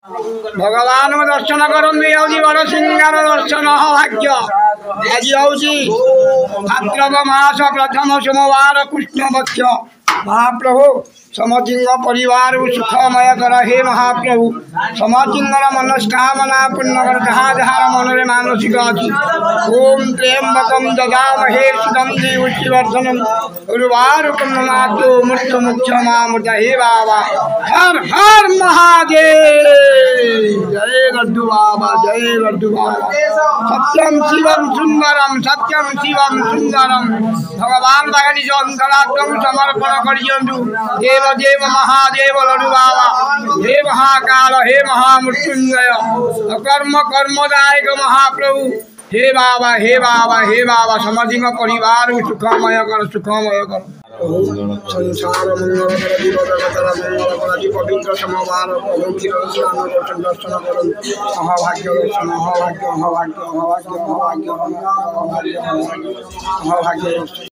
भगवान दर्शन करती बड़ सिंगार दर्शन भाग्य आज हूँ भाद्रव मास प्रथम सोमवार कृष्ण पक्ष महाप्रभु समतिंग परिवार सुखमय कर हे महाप्रभु समतिंगर मनस्कामना पूर्ण कर जहाँ जहाँ मन में मानसिक अच्छी ओम त्र्यंबकम ददामहे सुगंधि उष्टिवर्धनम उर्वारुकम नमातु मृत्यु मुख्य मामृत हे बाबा हर हर महादेव जय लड्डू बाबा जय लड्डू बाबा सत्यम शिवम सुंदरम भगवान निज अंतरात्म समर्पण करियंतु देव देव महादेव लड्डू बाबा हे महाकाल हे महामृत्युंजय अकर्म कर्मदायक महाप्रभु हे बाबा हे बाबा हे बाबा समधिक परिवार सुखमय कर संसार मंगल कर दिवदतर मंगल कर पवित्र समवार दर्शन कर महाभाग्य दर्शन महाभाग्य महाभाग्य महाभाग्य महाभाग्य महाभाग्य महाभाग्य